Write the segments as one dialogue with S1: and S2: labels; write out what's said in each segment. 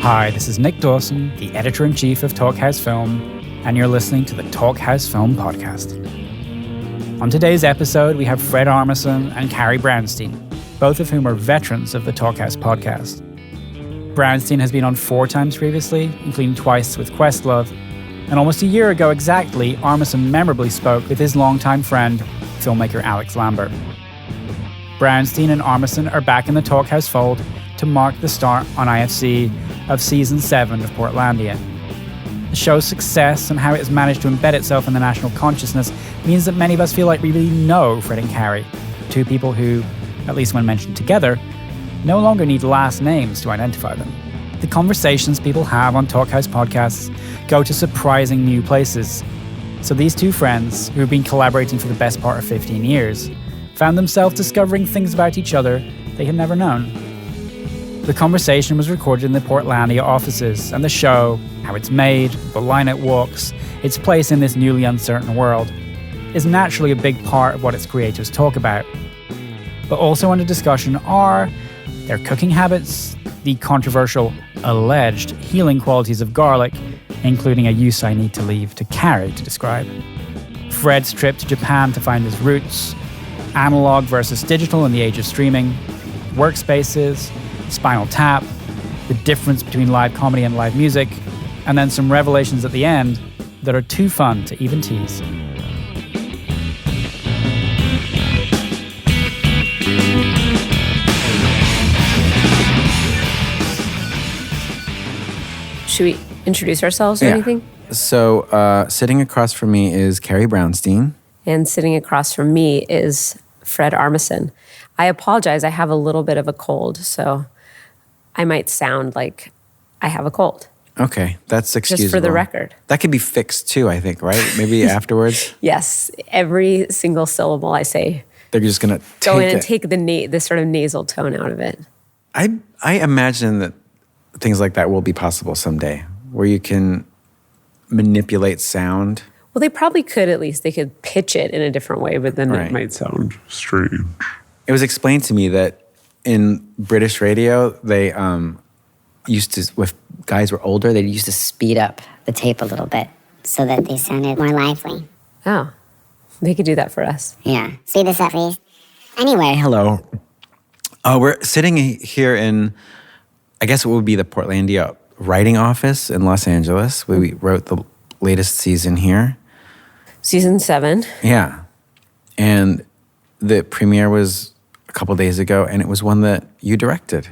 S1: Hi, this is Nick Dawson, the editor-in-chief of Talkhouse Film, and you're listening to the Talkhouse Film podcast. On today's episode, we have Fred Armisen and Carrie Brownstein, both of whom are veterans of the Talkhouse podcast. Brownstein has been on 4 times previously, including twice with Questlove, and almost a year ago exactly, Armisen memorably spoke with his longtime friend, filmmaker Alex Lambert. Brownstein and Armisen are back in the Talkhouse fold to mark the start on IFC of Season 7 of Portlandia. The show's success and how it has managed to embed itself in the national consciousness means that many of us feel like we really know Fred and Carrie, 2 people who, at least when mentioned together, no longer need last names to identify them. The conversations people have on Talkhouse podcasts go to surprising new places. So these 2 friends, who have been collaborating for the best part of 15 years, found themselves discovering things about each other they had never known. The conversation was recorded in the Portlandia offices, and the show, how it's made, the line it walks, its place in this newly uncertain world, is naturally a big part of what its creators talk about. But also under discussion are their cooking habits, the controversial, alleged healing qualities of garlic, including a use I need to leave to Carrie to describe, Fred's trip to Japan to find his roots, analog versus digital in the age of streaming, workspaces, Spinal Tap, the difference between live comedy and live music, and then some revelations at the end that are too fun to even tease.
S2: Should we introduce ourselves or anything?
S3: So sitting across from me is Carrie Brownstein.
S2: And sitting across from me is Fred Armisen. I apologize, I have a little bit of a cold, so I might sound like I have a cold.
S3: Okay, that's excusable.
S2: Just for the record.
S3: That could be fixed too, I think, right? Maybe afterwards?
S2: Yes, every single syllable I say.
S3: They're just going to
S2: go in and take the sort of nasal tone out of it.
S3: I imagine that things like that will be possible someday, where you can manipulate sound.
S2: Well, they probably could at least. They could pitch it in a different way, but then
S4: It might sound strange.
S3: It was explained to me that in British radio, they used to, if guys were older, they used to
S5: speed up the tape a little bit so that they sounded more lively.
S2: Oh, they could do that for us.
S5: Yeah. Speed this up, please. Anyway.
S3: Hello. We're sitting here in, I guess it would be the Portlandia writing office in Los Angeles, where we wrote the latest season here.
S2: Season 7.
S3: Yeah. And the premiere was a couple days ago, and it was one that you directed.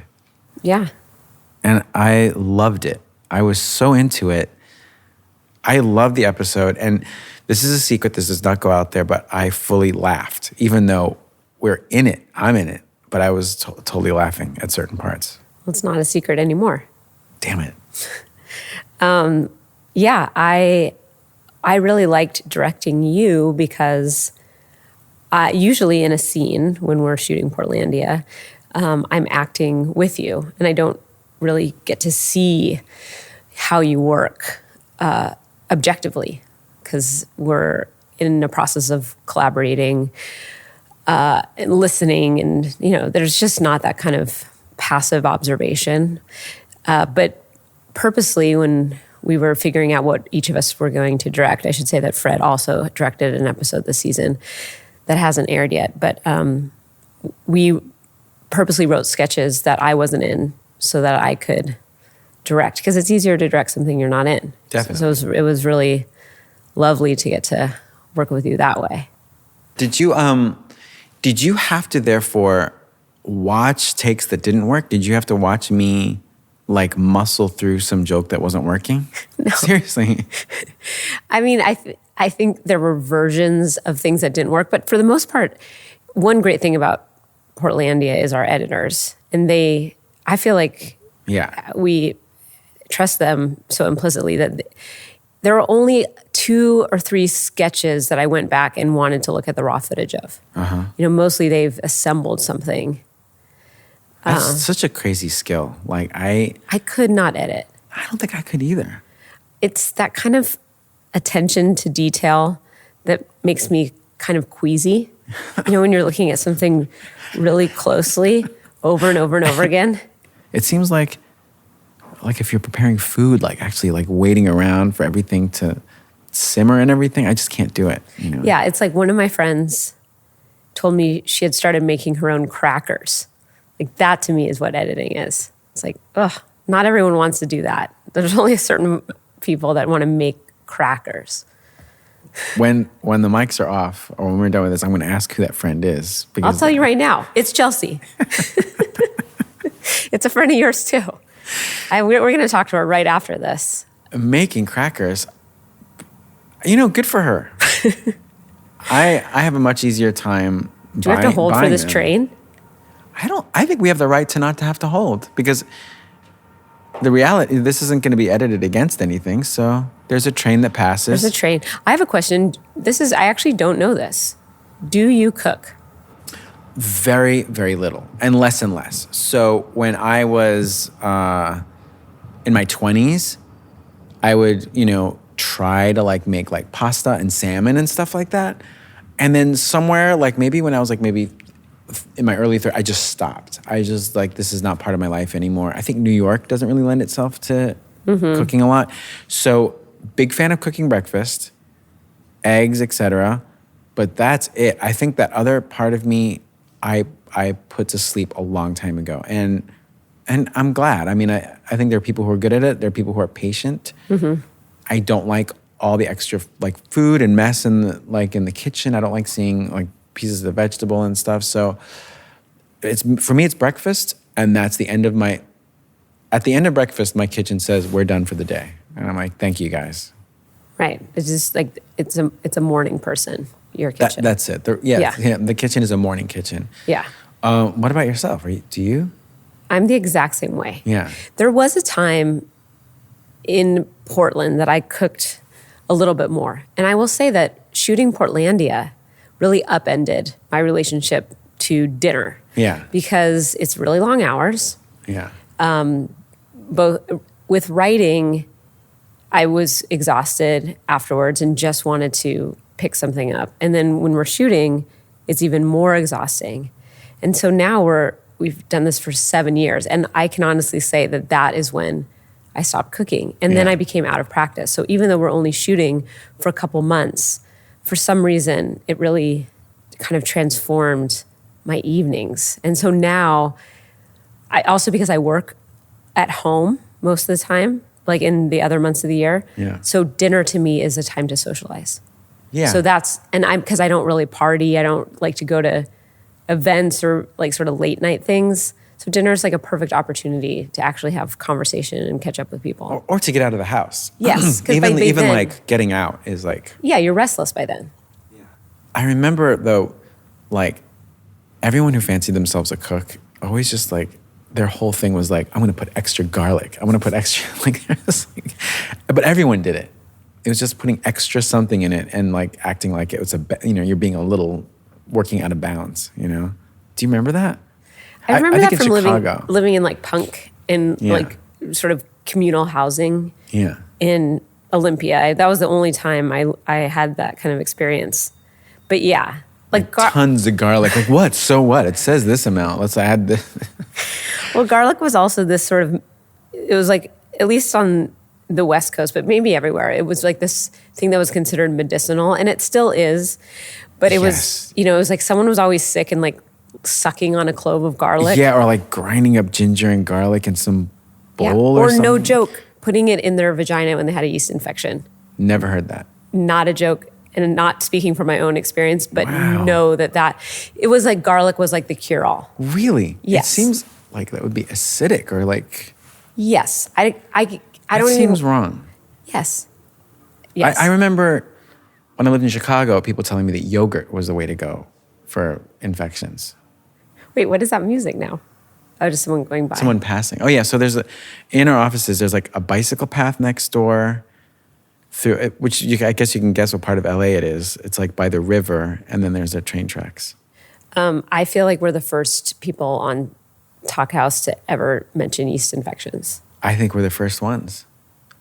S2: Yeah.
S3: And I loved it. I was so into it. I loved the episode. And this is a secret. This does not go out there, but I fully laughed, even though we're in it. I'm in it. But I was totally laughing at certain parts.
S2: Well, it's not a secret anymore.
S3: Damn it.
S2: Yeah, I really liked directing you because usually in a scene when we're shooting Portlandia, I'm acting with you, and I don't really get to see how you work objectively because we're in a process of collaborating and listening, and there's just not that kind of passive observation. But purposely, when we were figuring out what each of us were going to direct, I should say that Fred also directed an episode this season that hasn't aired yet, but we purposely wrote sketches that I wasn't in so that I could direct, because it's easier to direct something you're not in.
S3: Definitely.
S2: So it was really lovely to get to work with you that way.
S3: Did you have to therefore watch takes that didn't work? Did you have to watch me muscle through some joke that wasn't working?
S2: No.
S3: Seriously.
S2: I mean, I think there were versions of things that didn't work, but for the most part, one great thing about Portlandia is our editors. And I feel like we trust them so implicitly that there are only 2 or 3 sketches that I went back and wanted to look at the raw footage of.
S3: Uh-huh.
S2: Mostly they've assembled something.
S3: That's such a crazy skill. I
S2: could not edit.
S3: I don't think I could either.
S2: It's that kind of attention to detail that makes me kind of queasy. When you're looking at something really closely over and over and over again.
S3: It seems like like if you're preparing food, like actually like waiting around for everything to simmer and everything, I just can't do it. You know?
S2: Yeah, it's like one of my friends told me she had started making her own crackers. Like that to me is what editing is. It's like, ugh, not everyone wants to do that. There's only a certain people that want to make crackers.
S3: When the mics are off or when we're done with this, I'm going to ask who that friend is.
S2: I'll tell you right now. It's Chelsea. It's a friend of yours too. We're going to talk to her right after this.
S3: Making crackers, good for her. I have a much easier time.
S2: Do we have to hold for this train?
S3: I think we have the right to not to have to hold, because the reality, this isn't going to be edited against anything. So there's a train that passes.
S2: There's a train. I have a question. I actually don't know this. Do you cook?
S3: Very, very little, and less. So when I was in my 20s, I would, try to like make like pasta and salmon and stuff like that. And then somewhere, like maybe when I was like maybe in my early 30s, I just stopped. I just like, this is not part of my life anymore. I think New York doesn't really lend itself to cooking a lot. So big fan of cooking breakfast, eggs, etc. But that's it. I think that other part of me, I put to sleep a long time ago. And I'm glad. I mean, I think there are people who are good at it. There are people who are patient. I don't like all the extra like food and mess in the kitchen. I don't like seeing like pieces of vegetable and stuff. So for me, it's breakfast, and that's the end of at the end of breakfast, my kitchen says, we're done for the day. And I'm like, thank you guys.
S2: Right. It's just like, it's a morning person, your kitchen.
S3: That's it. The kitchen is a morning kitchen.
S2: Yeah.
S3: What about yourself? Do you?
S2: I'm the exact same way.
S3: Yeah.
S2: There was a time in Portland that I cooked a little bit more. And I will say that shooting Portlandia really upended my relationship to dinner.
S3: Yeah.
S2: Because it's really long hours.
S3: Yeah.
S2: Both with writing, I was exhausted afterwards and just wanted to pick something up. And then when we're shooting, it's even more exhausting. And so now we've done this for 7 years. And I can honestly say that is when I stopped cooking. And then I became out of practice. So even though we're only shooting for a couple months, for some reason, it really kind of transformed my evenings. And so now, because I work at home most of the time, like in the other months of the year.
S3: Yeah.
S2: So dinner to me is a time to socialize.
S3: Yeah.
S2: So because I don't really party, I don't like to go to events or like sort of late night things. So dinner is like a perfect opportunity to actually have conversation and catch up with people.
S3: Or to get out of the house.
S2: Yes.
S3: even like getting out is like.
S2: Yeah, you're restless by then.
S3: Yeah. I remember though, like everyone who fancied themselves a cook always just like, their whole thing was like, I'm going to put extra garlic. I'm going to put extra, but everyone did it. It was just putting extra something in it and like acting like it was you're being a little working out of bounds, Do you remember that?
S2: I remember that from
S3: Chicago.
S2: living in like punk and like sort of communal housing in Olympia. That was the only time I had that kind of experience. But yeah. Like
S3: tons of garlic. Like what? So what? It says this amount. Let's add this.
S2: Well, garlic was also this sort of, it was like, at least on the West Coast, but maybe everywhere, it was like this thing that was considered medicinal, and it still is. But it was, it was like someone was always sick and like sucking on a clove of garlic.
S3: Yeah, or like grinding up ginger and garlic in some bowl
S2: or
S3: something.
S2: No joke, putting it in their vagina when they had a yeast infection.
S3: Never heard that.
S2: Not a joke. And not speaking from my own experience, but
S3: wow.
S2: know that it was like garlic was like the cure-all.
S3: Really?
S2: Yes.
S3: It seems like that would be acidic or like.
S2: Yes, I don't.
S3: Seems wrong.
S2: Yes. Yes.
S3: I remember when I lived in Chicago, people telling me that yogurt was the way to go for infections.
S2: Wait, what is that music now? Oh, just someone going by.
S3: Someone passing. Oh yeah. So in our offices, there's like a bicycle path next door. Through it, which I guess you can guess what part of LA it is. It's like by the river, and then there's the train tracks.
S2: I feel like we're the first people on Talk House to ever mention yeast infections.
S3: I think we're the first ones.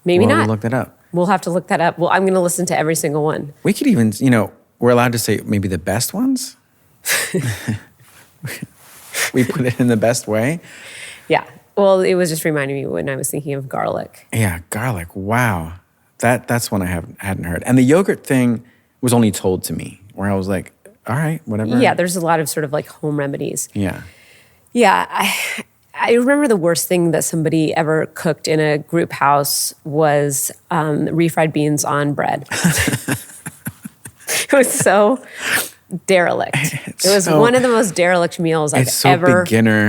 S2: Maybe not.
S3: We'll look that up.
S2: We'll have to look that up. Well, I'm going to listen to every single one.
S3: We could even, we're allowed to say maybe the best ones. We put it in the best way.
S2: Yeah. Well, it was just reminding me when I was thinking of garlic.
S3: Yeah, garlic. Wow. That's one I hadn't heard. And the yogurt thing was only told to me, where I was like, all right, whatever.
S2: Yeah, there's a lot of sort of like home remedies.
S3: Yeah.
S2: Yeah, I remember the worst thing that somebody ever cooked in a group house was refried beans on bread. It was so derelict. It was one of the most derelict meals I've ever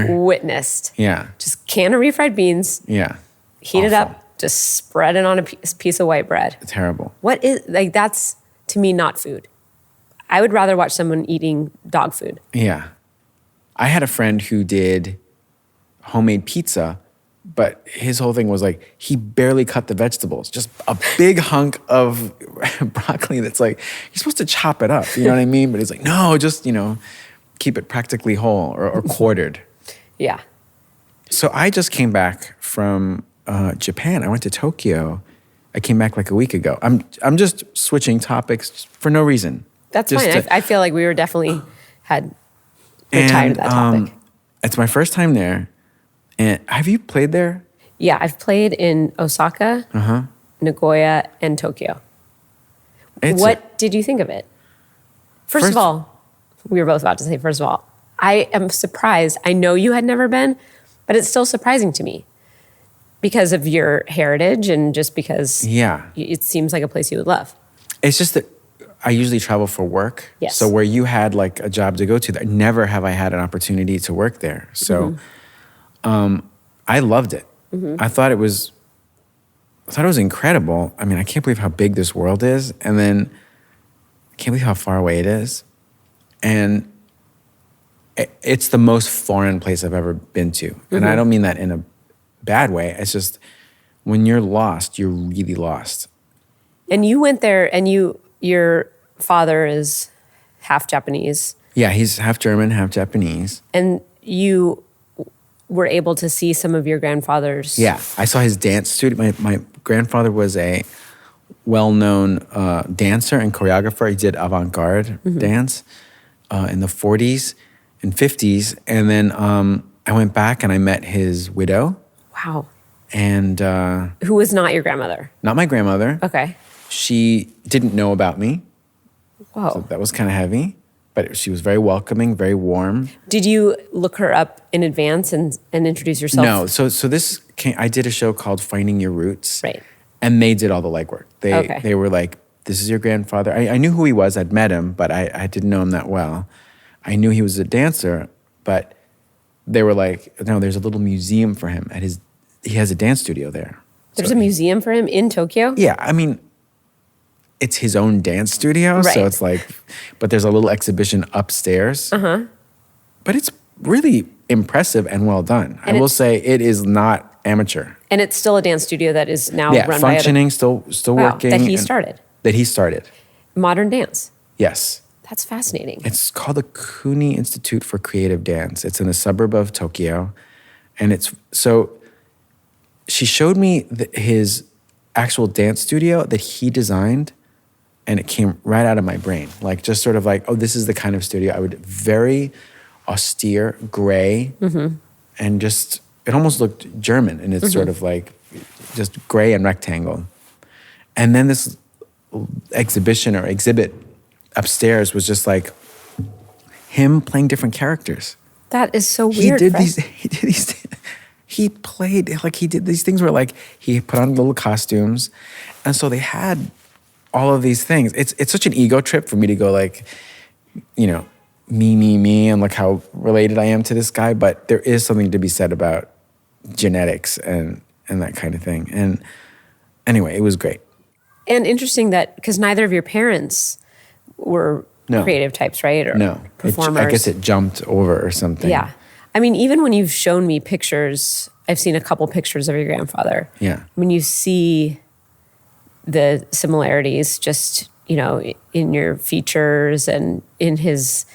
S2: witnessed.
S3: Yeah.
S2: Just can of refried beans.
S3: Yeah.
S2: Heat it up, just spread it on a piece of white bread.
S3: Terrible.
S2: What is, like, that's, to me, not food. I would rather watch someone eating dog food.
S3: Yeah. I had a friend who did homemade pizza, but his whole thing was like, he barely cut the vegetables. Just a big hunk of broccoli that's like, you're supposed to chop it up, you know what I mean? But he's like, no, just, keep it practically whole or quartered.
S2: Yeah.
S3: So I just came back from Japan. I went to Tokyo. I came back like a week ago. I'm just switching topics for no reason.
S2: That's fine. I feel like we were definitely we're tied to that topic.
S3: It's my first time there. And have you played there?
S2: Yeah, I've played in Osaka, Nagoya, and Tokyo. What did you think of it? First of all, we were both about to say, first of all, I am surprised. I know you had never been, but it's still surprising to me because of your heritage and just because it seems like a place you would love. It's
S3: just that I usually travel for work.
S2: Yes.
S3: So where you had like a job to go to, never have I had an opportunity to work there. So I loved it. I thought it was incredible. I mean, I can't believe how big this world is. And then I can't believe how far away it is. And it's the most foreign place I've ever been to. And I don't mean that in a bad way. It's just when you're lost, you're really lost.
S2: And you went there and your father is half Japanese.
S3: Yeah, he's half German, half Japanese.
S2: And you were able to see some of your grandfather's...
S3: Yeah, I saw his dance studio. My grandfather was a well-known dancer and choreographer. He did avant-garde dance in the 40s and 50s. And then I went back and I met his widow.
S2: Wow.
S3: And...
S2: who was not your grandmother?
S3: Not my grandmother.
S2: Okay.
S3: She didn't know about me.
S2: Whoa.
S3: So that was kind of heavy. But she was very welcoming, very warm.
S2: Did you look her up in advance and introduce yourself?
S3: No. So this I did a show called Finding Your Roots.
S2: Right.
S3: And they did all the legwork. They were like, this is your grandfather. I knew who he was. I'd met him, but I didn't know him that well. I knew he was a dancer, but they were like, no, there's a little museum for him he has a dance studio there.
S2: There's a museum for him in Tokyo?
S3: Yeah, I mean, it's his own dance studio, so it's like, but there's a little exhibition upstairs. But it's really impressive and well done. And I will say it is not amateur.
S2: And it's still a dance studio that is now run
S3: functioning, still working.
S2: That he started.
S3: That he started.
S2: Modern dance.
S3: Yes.
S2: That's fascinating.
S3: It's called the Kuni Institute for Creative Dance. It's in a suburb of Tokyo. And she showed me his actual dance studio that he designed. And it came right out of my brain. Like, just sort of like, oh, this is the kind of studio I would, very austere, gray, and just, it almost looked German. And it's sort of like, just gray and rectangle. And then this exhibit upstairs was just like him playing different characters.
S2: That is so weird.
S3: He played, like he did these things where like, he put on little costumes. And so they had all of these things. It's such an ego trip for me to go like, me, and like how related I am to this guy. But there is something to be said about genetics and that kind of thing. And anyway, it was great.
S2: And interesting that, because neither of your parents were creative types, right? Or
S3: no.
S2: performers.
S3: I guess it jumped over or something.
S2: Yeah. I mean, even when you've shown me pictures, I've seen a couple pictures of your grandfather.
S3: Yeah.
S2: When you see the similarities just, in your features and in his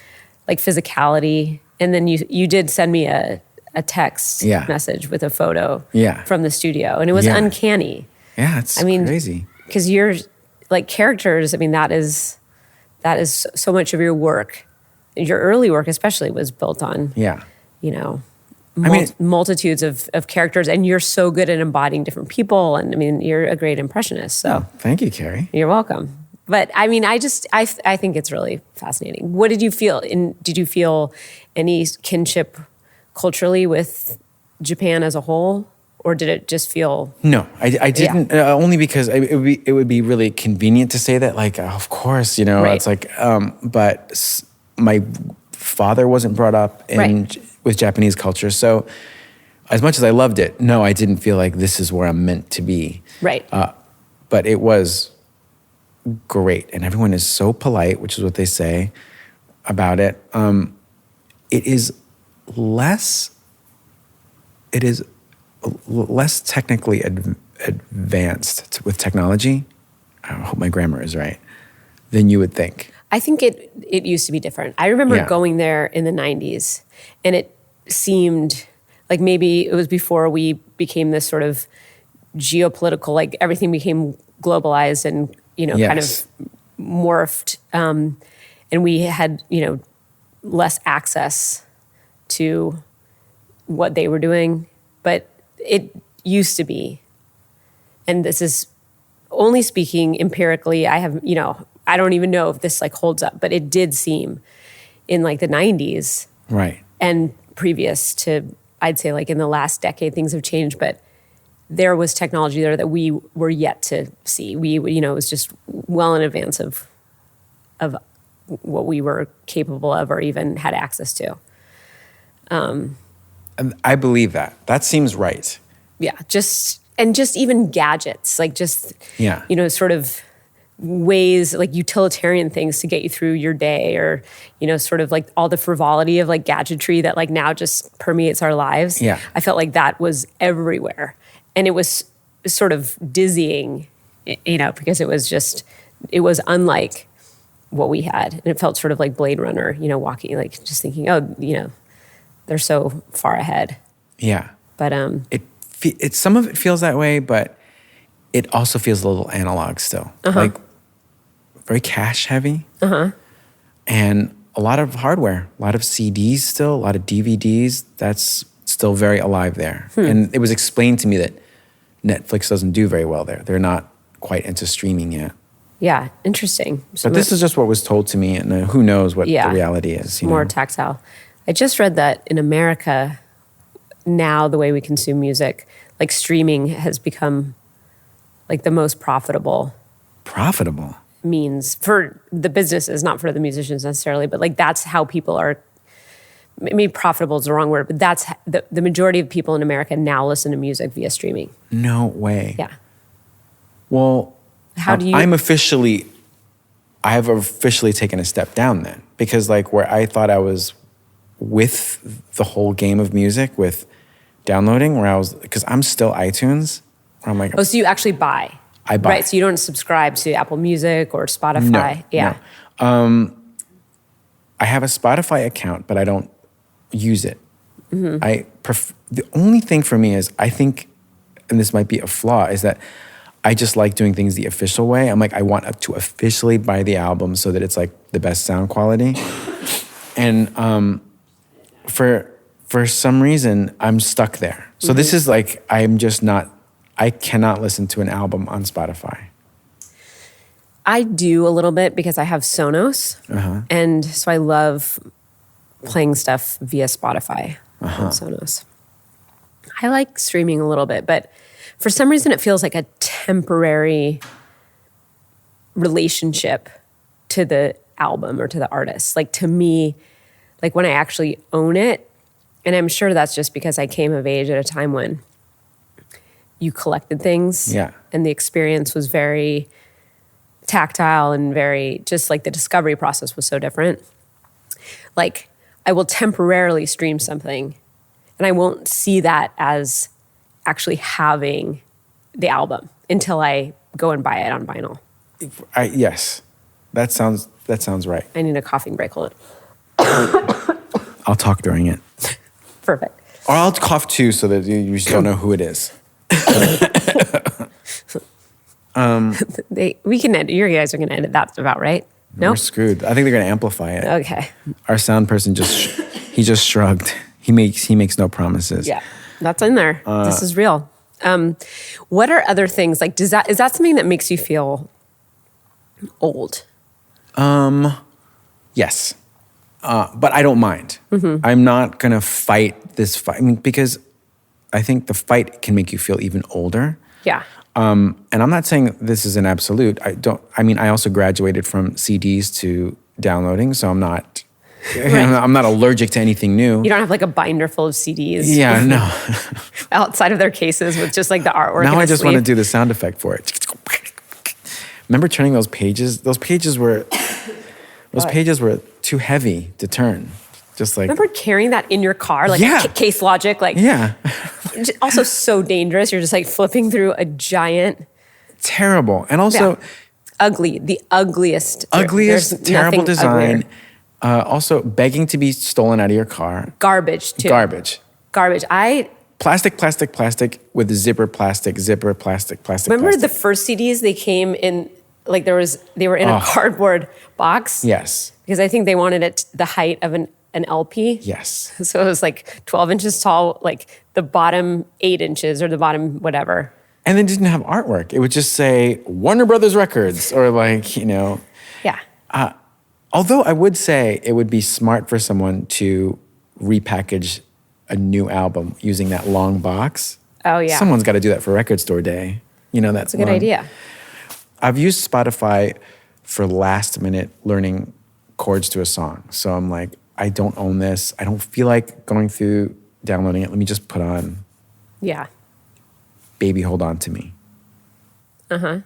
S2: like physicality. And then you did send me a text message with a photo from the studio. And it was uncanny.
S3: Yeah, it's crazy.
S2: Because you're like characters, I mean, that is so much of your work. Your early work especially was built on, multitudes of characters, and you're so good at embodying different people. And I mean, you're a great impressionist. So
S3: Thank you, Carrie.
S2: you're welcome. But I mean, I think it's really fascinating. What did you feel? Did you feel any kinship culturally with Japan as a whole? Or did it just feel?
S3: No, I didn't. Only because it would be really convenient to say that, like, of course,
S2: Right.
S3: it's like. But my father wasn't brought up with Japanese culture, so as much as I loved it, no, I didn't feel like this is where I'm meant to be.
S2: Right.
S3: But it was great, and everyone is so polite, which is what they say about it. It is less technically advanced with technology. I hope my grammar is right, than you would think.
S2: I think it used to be different. I remember going there in the 90s, and it seemed like maybe it was before we became this sort of geopolitical, like everything became globalized and, kind of morphed. And we had, less access to what they were doing. But it used to be, and this is only speaking empirically, I don't even know if this like holds up, but it did seem in like the 90s.
S3: Right.
S2: And previous to, I'd say like in the last decade, things have changed, but there was technology there that we were yet to see. It was just well in advance of what we were capable of or even had access to.
S3: And I believe that. That seems right.
S2: Yeah, just even gadgets, like sort of ways, like utilitarian things to get you through your day, or, sort of like all the frivolity of like gadgetry that like now just permeates our lives.
S3: Yeah.
S2: I felt like that was everywhere. And it was sort of dizzying, because it was unlike what we had. And it felt sort of like Blade Runner, walking, like just thinking, they're so far ahead.
S3: Yeah.
S2: But
S3: it some of it feels that way, but it also feels a little analog still. Like very cash heavy. And a lot of hardware, a lot of CDs still, a lot of DVDs. That's still very alive there. And it was explained to me that Netflix doesn't do very well there. They're not quite into streaming yet.
S2: Yeah, interesting.
S3: But this is just what was told to me, and who knows what the reality is.
S2: More tactile. I just read that in America, now the way we consume music, like streaming has become like the most profitable means for the businesses, not for the musicians necessarily, but like that's how people are. Maybe profitable is the wrong word, but that's the majority of people in America now listen to music via streaming.
S3: No way.
S2: Yeah.
S3: Well,
S2: how do you?
S3: I have officially taken a step down then, because like where I thought I was with the whole game of music with downloading, because I'm still iTunes, where I'm like,
S2: so you actually buy?
S3: I buy.
S2: Right, so you don't subscribe to Apple Music or Spotify?
S3: No. I have a Spotify account, but I don't use it. The only thing for me is, I think, and this might be a flaw, is that I just like doing things the official way. I'm like, I want to officially buy the album so that it's like the best sound quality. And for some reason, I'm stuck there. So this is like, I cannot listen to an album on Spotify.
S2: I do a little bit because I have Sonos. And so I love playing stuff via Spotify on Sonos. I like streaming a little bit, but for some reason it feels like a temporary relationship to the album or to the artist. Like to me, like when I actually own it, and I'm sure that's just because I came of age at a time when you collected things.
S3: Yeah.
S2: And the experience was very tactile and very, just like the discovery process was so different. Like I will temporarily stream something and I won't see that as actually having the album until I go and buy it on vinyl.
S3: Yes, that sounds right.
S2: I need a coughing break. Hold
S3: I'll talk during it.
S2: Perfect.
S3: Or I'll cough too so that you just don't know who it is.
S2: We can edit. You guys are going to edit that about, right? No?
S3: We're screwed. I think they're going to amplify it.
S2: Okay.
S3: Our sound person just shrugged. He makes no promises.
S2: Yeah, that's in there. This is real. What are other things like? Is that something that makes you feel old?
S3: Yes. But I don't mind. I'm not going to fight this fight. I mean, because I think the fight can make you feel even older.
S2: Yeah.
S3: And I'm not saying this is an absolute. I also graduated from CDs to downloading, so I'm not I'm not allergic to anything new.
S2: You don't have like a binder full of CDs.
S3: Yeah, no.
S2: Outside of their cases with just like the artwork.
S3: Now
S2: and
S3: I
S2: a
S3: just
S2: sleeve.
S3: want to do the sound effect for it. Remember turning those pages? Those pages were too heavy to turn. Just like
S2: Remember carrying that in your car, like
S3: Yeah.
S2: Case Logic, like
S3: yeah,
S2: also so dangerous. You're just like flipping through a giant,
S3: terrible, and also
S2: ugly, the ugliest,
S3: ugliest,
S2: There's
S3: terrible
S2: nothing
S3: design.
S2: uglier.
S3: Also, begging to be stolen out of your car.
S2: Garbage too.
S3: Garbage. Plastic with zipper plastic.
S2: Remember the first CDs, they came in like they were in a cardboard box.
S3: Yes.
S2: Because I think they wanted it the height of an LP.
S3: Yes.
S2: So it was like 12 inches tall, like the bottom 8 inches or the bottom whatever.
S3: And it didn't have artwork. It would just say Warner Brothers Records or like,
S2: Yeah.
S3: Although I would say it would be smart for someone to repackage a new album using that long box.
S2: Oh, yeah.
S3: Someone's got to do that for Record Store Day. That's
S2: a good idea.
S3: I've used Spotify for last minute learning chords to a song. So I'm like, I don't own this. I don't feel like going through downloading it. Let me just put on
S2: Yeah.
S3: Baby Hold On to Me.
S2: Okay.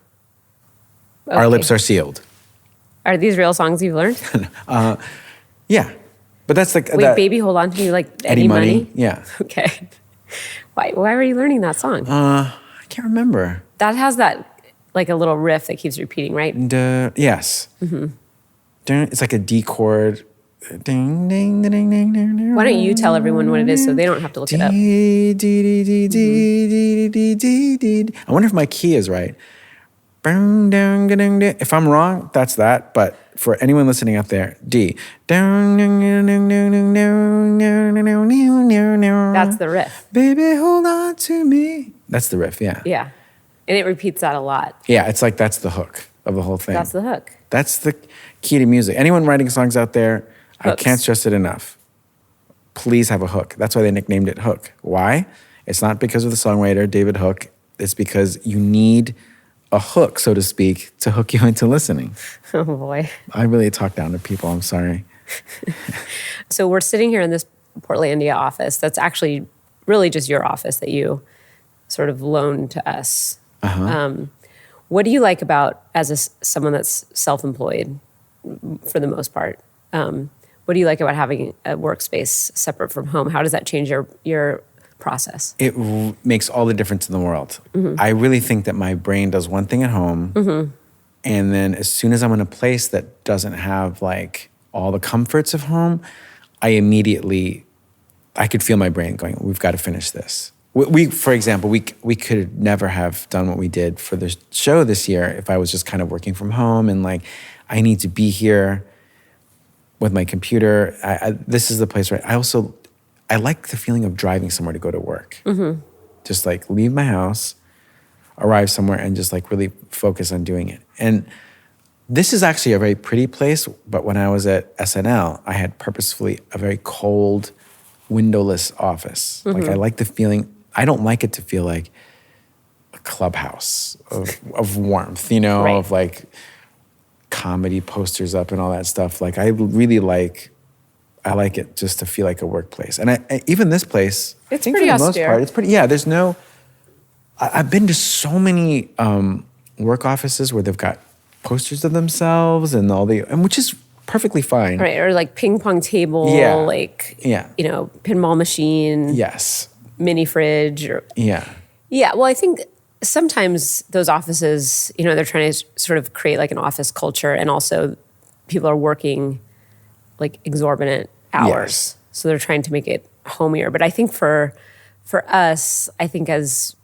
S3: Our Lips Are Sealed.
S2: Are these real songs you've learned?
S3: Yeah. But that's like
S2: Wait, Baby Hold On to Me, like Eddie Money?
S3: Yeah.
S2: Okay. Why were you learning that song?
S3: I can't remember.
S2: That has that like a little riff that keeps repeating, right?
S3: Yes. Mm-hmm. It's like a D chord. Ding, ding, ding, ding, ding, ding.
S2: Why don't you tell everyone what it is so they don't have to look it up?
S3: I wonder if my key is right. If I'm wrong, that's that. But for anyone listening out there, D.
S2: That's the riff.
S3: Baby, hold on to me. That's the riff, yeah.
S2: Yeah. And it repeats that a lot.
S3: Yeah, it's like that's the hook of the whole thing.
S2: That's the hook.
S3: That's the key to music. Anyone writing songs out there,
S2: Hooks.
S3: I can't stress it enough. Please have a hook. That's why they nicknamed it Hook. Why? It's not because of the songwriter, David Hook. It's because you need a hook, so to speak, to hook you into listening.
S2: Oh, boy.
S3: I really talk down to people. I'm sorry.
S2: So we're sitting here in this Portlandia office that's actually really just your office that you sort of loaned to us. What do you like about, as someone that's self-employed for the most part, what do you like about having a workspace separate from home? How does that change your process?
S3: It makes all the difference in the world. Mm-hmm. I really think that my brain does one thing at home, mm-hmm. and then as soon as I'm in a place that doesn't have like all the comforts of home, I could feel my brain going, we've got to finish this. For example, we could never have done what we did for the show this year if I was just kind of working from home and like, I need to be here with my computer. This is the place where I like the feeling of driving somewhere to go to work. Mm-hmm. Just like leave my house, arrive somewhere and just like really focus on doing it. And this is actually a very pretty place, but when I was at SNL, I had purposefully a very cold, windowless office. Mm-hmm. Like I like the feeling, I don't like it to feel like a clubhouse of warmth, right. Of like comedy posters up and all that stuff. Like I like it just to feel like a workplace. And even this place,
S2: it's
S3: I think
S2: pretty
S3: for the
S2: austere.
S3: most part, it's pretty, yeah, there's no, I've been to so many work offices where they've got posters of themselves and which is perfectly fine.
S2: Right, or like ping pong table, pinball machine.
S3: Yes.
S2: Mini fridge. Yeah, well, I think sometimes those offices, they're trying to sort of create like an office culture, and also people are working like exorbitant hours. Yes. So they're trying to make it homier. But I think for us, I think as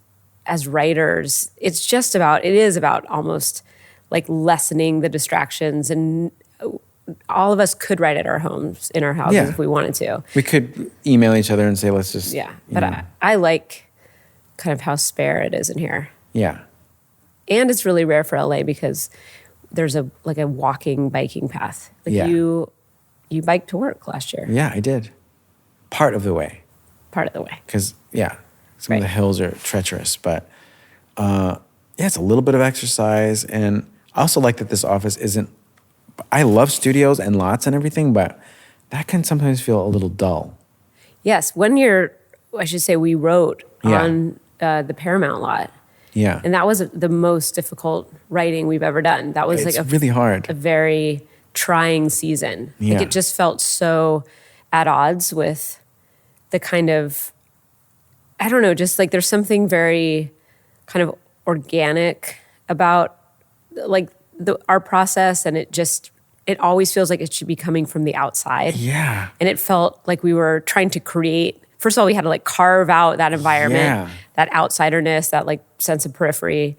S2: writers, it is about almost like lessening the distractions and all of us could write at our homes, in our houses
S3: Yeah.
S2: if we wanted to.
S3: We could email each other and say, let's just.
S2: Yeah.
S3: you
S2: But
S3: know.
S2: I like kind of how spare it is in here.
S3: Yeah.
S2: And it's really rare for LA because there's a walking, biking path. Like
S3: Yeah.
S2: you biked to work last year.
S3: Yeah, I did. Part of the way.
S2: Part of the way.
S3: Because, yeah, some of the
S2: Right.
S3: hills are treacherous. But, yeah, it's a little bit of exercise. And I also like that this office isn't, I love studios and lots and everything, but that can sometimes feel a little dull.
S2: Yes. We wrote
S3: Yeah.
S2: on the Paramount lot.
S3: Yeah.
S2: And that was the most difficult writing we've ever done. That was
S3: It's
S2: like
S3: really hard.
S2: a very trying season.
S3: Yeah.
S2: Like it just felt so at odds with the kind of, I don't know, just like there's something very kind of organic about like our process, and it always feels like it should be coming from the outside.
S3: Yeah.
S2: And it felt like we were trying to create, first of all, we had to like carve out that environment,
S3: Yeah.
S2: that outsiderness, that like sense of periphery.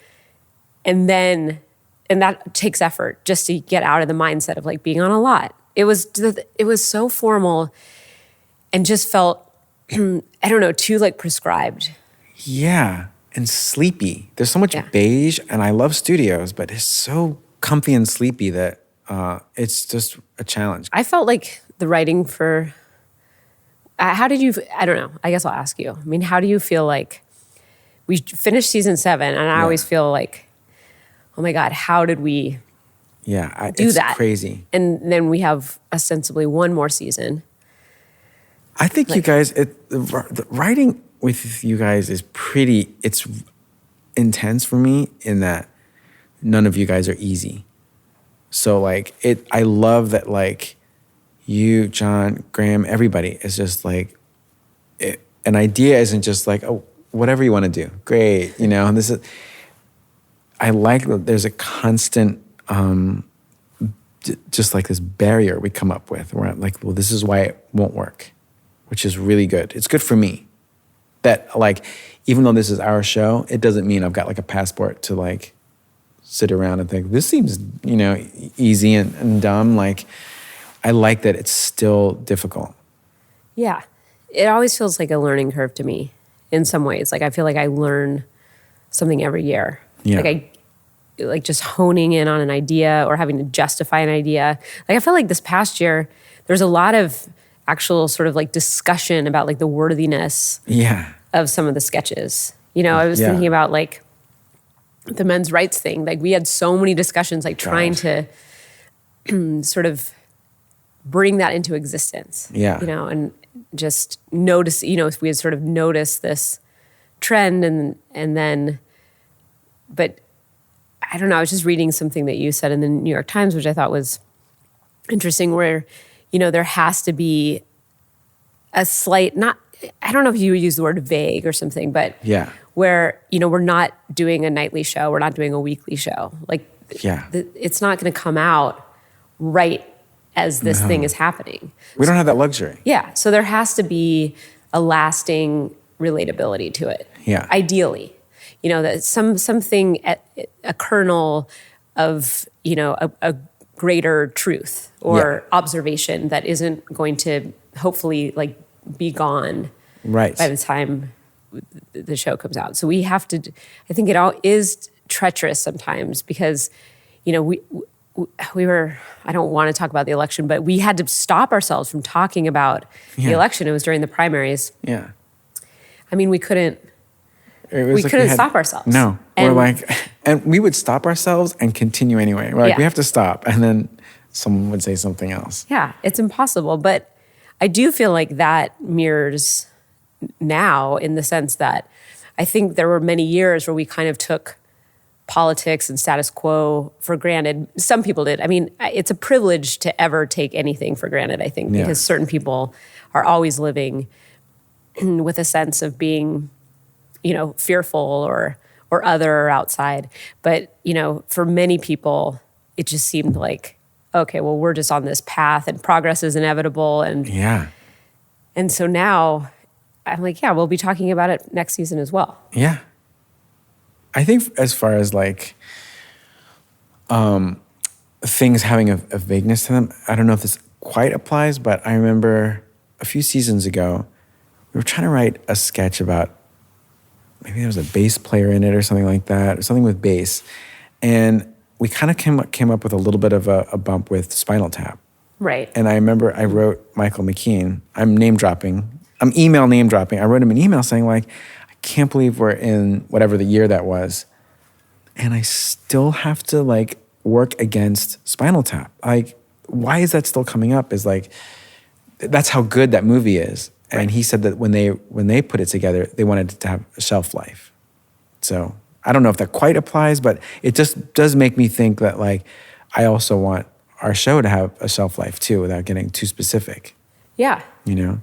S2: And that takes effort just to get out of the mindset of like being on a lot. It was so formal and just felt, I don't know, too like prescribed.
S3: Yeah. And sleepy. There's so much
S2: Yeah.
S3: beige, and I love studios, but it's so comfy and sleepy that it's just a challenge.
S2: I felt like the writing for, how did you, I don't know, I guess I'll ask you. I mean, how do you feel like we finished season 7 and I always feel like, oh my God, how did we
S3: Yeah.
S2: do
S3: it's
S2: that?
S3: crazy.
S2: And then we have ostensibly one more season.
S3: I think you guys, the writing with you guys is it's intense for me in that none of you guys are easy. So like I love that like you, John, Graham, everybody is just like, an idea isn't just like, oh, whatever you want to do, great, and this is, I like that there's a constant, just like this barrier we come up with where I'm like, well, this is why it won't work, which is really good. It's good for me that like, even though this is our show, it doesn't mean I've got like a passport to like sit around and think, this seems, easy and dumb. Like, I like that it's still difficult.
S2: Yeah. It always feels like a learning curve to me in some ways. Like I feel like I learn something every year.
S3: Yeah.
S2: Like just honing in on an idea or having to justify an idea. Like I feel like this past year, there's a lot of actual sort of like discussion about like the worthiness of some of the sketches. I was thinking about like the men's rights thing. Like we had so many discussions, like trying to sort of bring that into existence.
S3: Yeah.
S2: And just notice, if we had sort of noticed this trend and then, but I don't know, I was just reading something that you said in the New York Times, which I thought was interesting, where, there has to be a slight, I don't know if you would use the word vague or something, but where, we're not doing a nightly show, we're not doing a weekly show. Like, it's not going to come out right as this thing is happening.
S3: We don't have that luxury.
S2: Yeah. So there has to be a lasting relatability to it.
S3: Yeah.
S2: Ideally. That something, a kernel of, a greater truth or observation that isn't going to hopefully like be gone by the time the show comes out. So we have to, I think it all is treacherous sometimes because, we were, I don't want to talk about the election, but we had to stop ourselves from talking about the election. It was during the primaries.
S3: Yeah.
S2: I mean, we couldn't
S3: We
S2: couldn't stop ourselves.
S3: No.
S2: And
S3: we're like, and we would stop ourselves and continue anyway. We're like, we have to stop. And then someone would say something else.
S2: Yeah, it's impossible. But I do feel like that mirrors now in the sense that I think there were many years where we kind of took politics and status quo for granted. Some people did. I mean, it's a privilege to ever take anything for granted, I think, because certain people are always living with a sense of being, fearful or other or outside. But, for many people, it just seemed like, okay, well, we're just on this path and progress is inevitable. And so now I'm like, we'll be talking about it next season as well.
S3: Yeah. I think as far as like things having a vagueness to them. I don't know if this quite applies, but I remember a few seasons ago, we were trying to write a sketch about, maybe there was a bass player in it or something like that, or something with bass. And we kind of came up with a little bit of a bump with Spinal Tap.
S2: Right.
S3: And I remember I wrote Michael McKean, I'm email name dropping. I wrote him an email saying like, I can't believe we're in whatever the year that was. And I still have to like work against Spinal Tap. Like, why is that still coming up? Is like, that's how good that movie is. And
S2: Right.
S3: he said that when they put it together, they wanted it to have a shelf life. So I don't know if that quite applies, but it just does make me think that like, I also want our show to have a shelf life too, without getting too specific,
S2: Yeah,
S3: you know?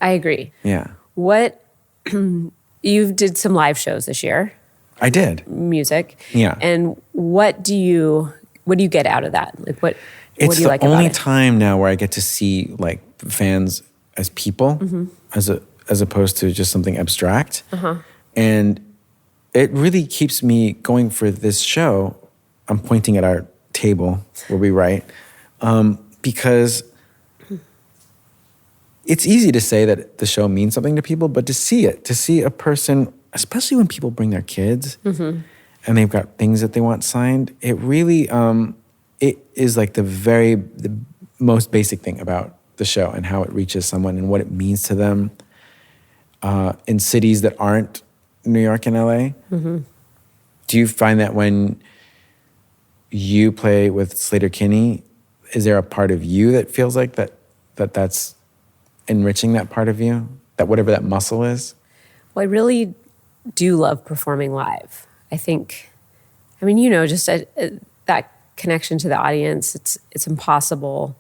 S2: I agree.
S3: Yeah.
S2: What, you did some live shows this year,
S3: I did.
S2: music.
S3: Yeah.
S2: And what do you get out of that? Like what
S3: It's
S2: do you
S3: the
S2: like about
S3: only
S2: it?
S3: time now where I get to see like fans as people,
S2: Mm-hmm.
S3: as opposed to just something abstract.
S2: Uh-huh.
S3: And it really keeps me going for this show. I'm pointing at our table where we write, because it's easy to say that the show means something to people, but to see a person, especially when people bring their kids
S2: Mm-hmm.
S3: and they've got things that they want signed, it really, it is like the most basic thing about the show and how it reaches someone and what it means to them in cities that aren't New York and LA.
S2: Mm-hmm.
S3: Do you find that when you play with Slater-Kinney, is there a part of you that feels like that's enriching that part of you, that whatever that muscle is?
S2: Well, I really do love performing live. I think, I mean, you know, just that connection to the audience, it's impossible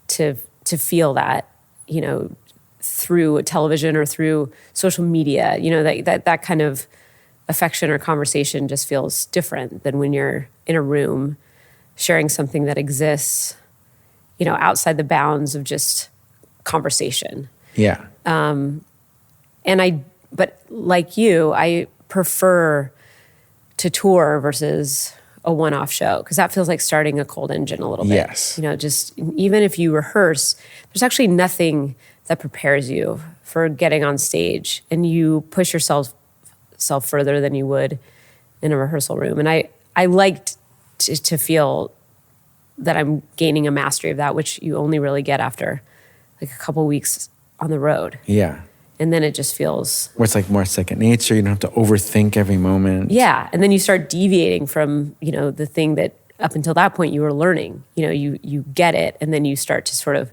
S2: to feel that, you know, through television or through social media. You know, that kind of affection or conversation just feels different than when you're in a room sharing something that exists, you know, outside the bounds of just conversation.
S3: Yeah.
S2: But like you, I prefer to tour versus a one-off show because that feels like starting a cold engine a little bit.
S3: Yes.
S2: You know, just even if you rehearse, there's actually nothing that prepares you for getting on stage, and you push yourself further than you would in a rehearsal room. And I liked to feel that I'm gaining a mastery of that, which you only really get after like a couple weeks on the road.
S3: Yeah.
S2: And then it just feels...
S3: Where it's like more second nature. You don't have to overthink every moment.
S2: Yeah. And then you start deviating from, you know, the thing that up until that point you were learning. You know, you get it, and then you start to sort of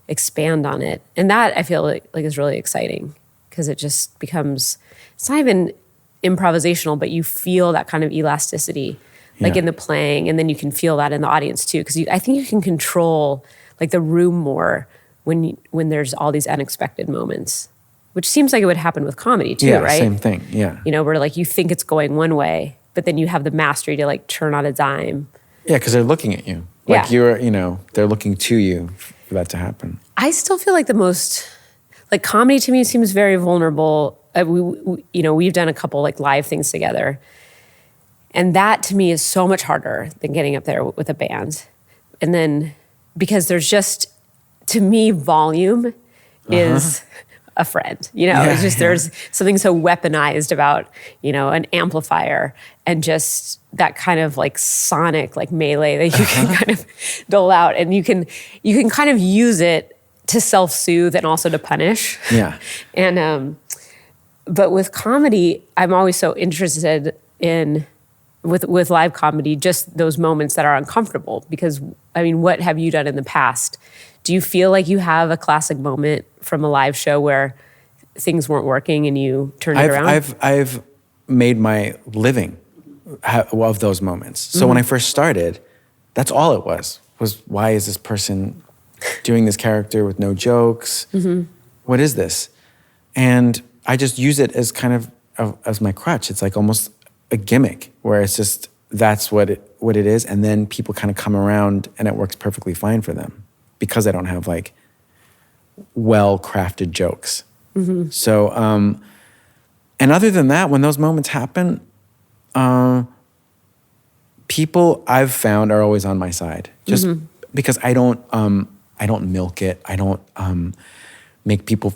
S2: expand on it. And that I feel like is really exciting because it just becomes... It's not even improvisational, but you feel that kind of elasticity like in the playing, and then you can feel that in the audience too. Because I think you can control like the room more when there's all these unexpected moments. Which seems like it would happen with comedy too, right?
S3: Yeah, same thing, yeah.
S2: You know, where like you think it's going one way, but then you have the mastery to like turn on a dime.
S3: Yeah, because they're looking at you. Like you're, you know, they're looking to you for that to happen.
S2: I still feel like the most, like comedy to me seems very vulnerable. You know, we've done a couple like live things together. And that to me is so much harder than getting up there with a band. And then, because there's just, to me, volume is... a friend, you know, it's just there's something so weaponized about, you know, an amplifier and just that kind of like sonic like melee that you can kind of dole out, and you can kind of use it to self-soothe and also to punish.
S3: Yeah.
S2: And but with comedy, I'm always so interested in with live comedy, just those moments that are uncomfortable, because I mean, what have you done in the past? Do you feel like you have a classic moment from a live show where things weren't working and you turned it around?
S3: I've made my living of those moments. So when I first started, that's all it was why is this person doing this character with no jokes? What is this? And I just use it as kind of as my crutch. It's like almost a gimmick where it's just, that's what it is. And then people kind of come around and it works perfectly fine for them, because I don't have like well-crafted jokes. So, and other than that, when those moments happen, people I've found are always on my side, just because I don't milk it. I don't make people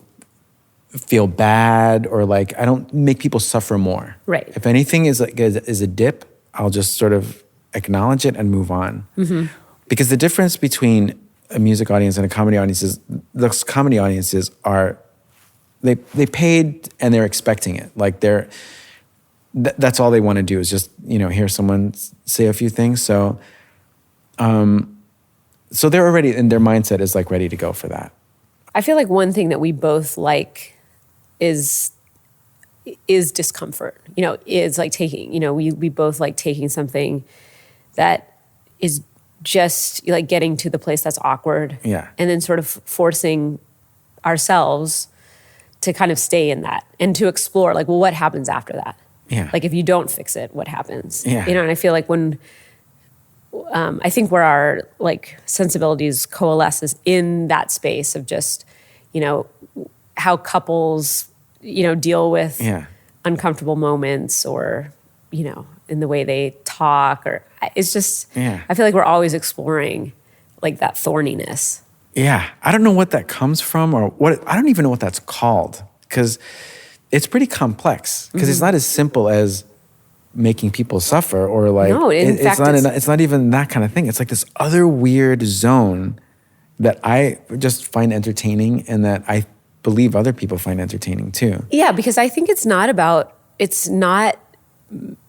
S3: feel bad, or like I don't make people suffer more.
S2: Right.
S3: If anything is a dip, I'll just sort of acknowledge it and move on. Because the difference between a music audience and a comedy audience is those comedy audiences are they paid and they're expecting it. Like that's all they want to do is just, hear someone say a few things. So they're already, and their mindset is like ready to go for that.
S2: I feel like one thing that we both like is discomfort. Is like taking, we both like taking something that is just like getting to the place that's awkward.
S3: Yeah.
S2: And then sort of forcing ourselves to kind of stay in that and to explore like, well, what happens after that?
S3: Yeah.
S2: Like if you don't fix it, what happens?
S3: Yeah.
S2: And I feel like when, I think where our like sensibilities coalesce is in that space of just, how couples, deal with uncomfortable moments, or, in the way they talk, or it's just, I feel like we're always exploring like that thorniness.
S3: Yeah. I don't know what that comes from, or I don't even know what that's called, because it's pretty complex, because it's not as simple as making people suffer, or like,
S2: no,
S3: it's not even that kind of thing. It's like this other weird zone that I just find entertaining, and that I believe other people find entertaining too.
S2: Yeah, because I think it's not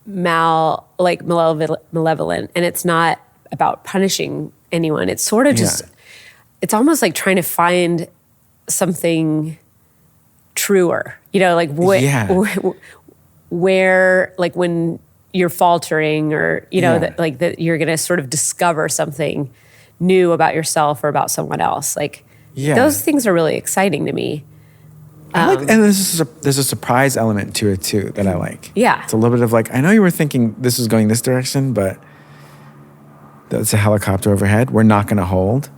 S2: malevolent, and it's not about punishing anyone. It's sort of just, it's almost like trying to find something truer, like where, like when you're faltering, or, that you're going to sort of discover something new about yourself or about someone else. Like those things are really exciting to me.
S3: And there's a surprise element to it too that I like.
S2: Yeah.
S3: It's a little bit of like, I know you were thinking this was going this direction, but that's a helicopter overhead. We're not going to hold.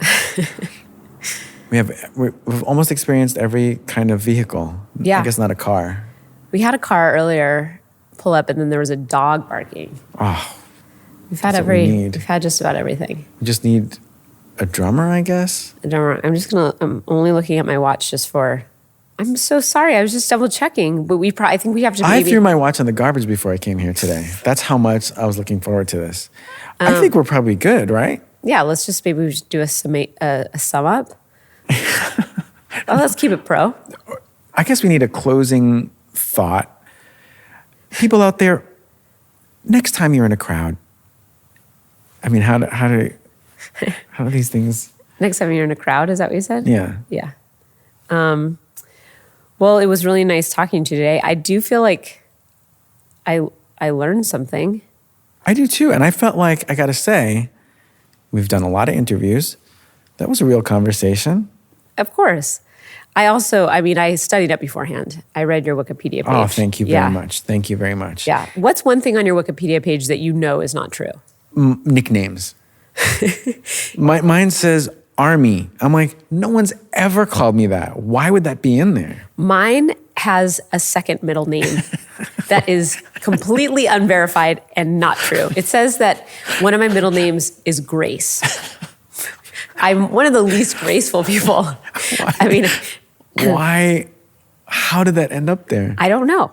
S3: We've almost experienced every kind of vehicle.
S2: Yeah.
S3: I guess not a car.
S2: We had a car earlier pull up, and then there was a dog barking.
S3: Oh,
S2: we've had just about everything.
S3: We just need a drummer, I guess.
S2: A drummer. I'm only looking at my watch I'm so sorry. I was just double checking, but I think we have to.
S3: I threw my watch in the garbage before I came here today. That's how much I was looking forward to this. I think we're probably good, right?
S2: Yeah, let's just maybe we should do a sum up. Let's keep it pro.
S3: I guess we need a closing thought. People out there, next time you're in a crowd, I mean, how do these things?
S2: Next time you're in a crowd, is that what you said?
S3: Yeah.
S2: Yeah. Well, it was really nice talking to you today. I do feel like I learned something.
S3: I do too. And I felt like, I got to say, we've done a lot of interviews. That was a real conversation.
S2: Of course. I studied up beforehand. I read your Wikipedia page.
S3: Oh, thank you very much. Thank you very much.
S2: Yeah. What's one thing on your Wikipedia page that you know is not true?
S3: Nicknames. Mine says Army. I'm like, no one's ever called me that. Why would that be in there?
S2: Mine has a second middle name that is completely unverified and not true. It says that one of my middle names is Grace. I'm one of the least graceful people.
S3: Why? How did that end up there?
S2: I don't know.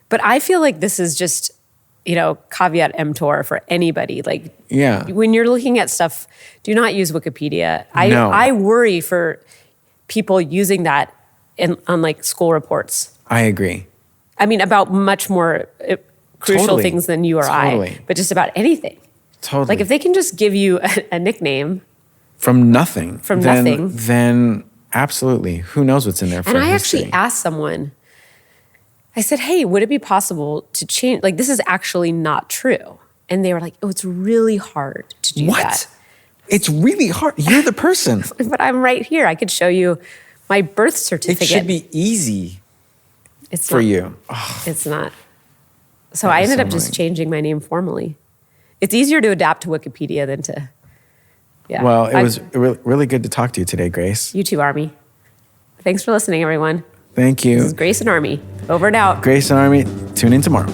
S2: But I feel like this is just, caveat emptor for anybody. Like, when you're looking at stuff, do not use Wikipedia. I worry for people using that on like school reports.
S3: I agree.
S2: About much more crucial things than you or I, but just about anything.
S3: Totally.
S2: Like if they can just give you a nickname.
S3: From nothing.
S2: Nothing.
S3: Then absolutely. Who knows what's in there for
S2: And I
S3: history.
S2: actually asked someone, I said, hey, would it be possible to change? Like, this is actually not true. And they were like, oh, it's really hard to do that.
S3: What? It's really hard. You're the person.
S2: But I'm right here. I could show you my birth certificate.
S3: It should be easy for you. Oh,
S2: it's not. So I ended up just changing my name formally. It's easier to adapt to Wikipedia than to,
S3: Well, it was really good to talk to you today, Grace.
S2: You too, Army. Thanks for listening, everyone.
S3: Thank you.
S2: This is Grace and Army. Over and out.
S3: Grace and Army. Tune in tomorrow.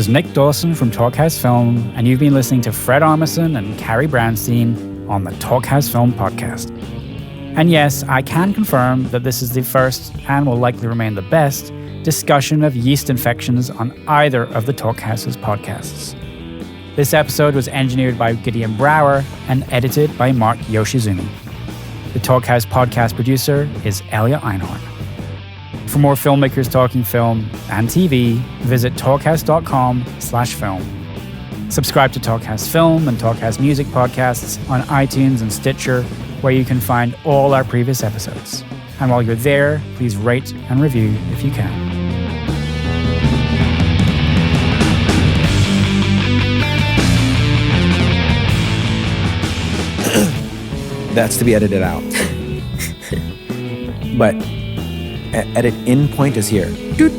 S1: is Nick Dawson from Talkhouse Film, and you've been listening to Fred Armisen and Carrie Brownstein on the Talkhouse Film podcast. And yes, I can confirm that this is the first, and will likely remain the best, discussion of yeast infections on either of the Talkhouse's podcasts. This episode was engineered by Gideon Brower and edited by Mark Yoshizumi. The Talkhouse podcast producer is Elia Einhorn. For more filmmakers talking film and TV, visit talkhouse.com/film. Subscribe to Talkhouse Film and Talkhouse Music podcasts on iTunes and Stitcher, where you can find all our previous episodes. And while you're there, please rate and review if you can.
S3: That's to be edited out. But edit in point is here. Doot.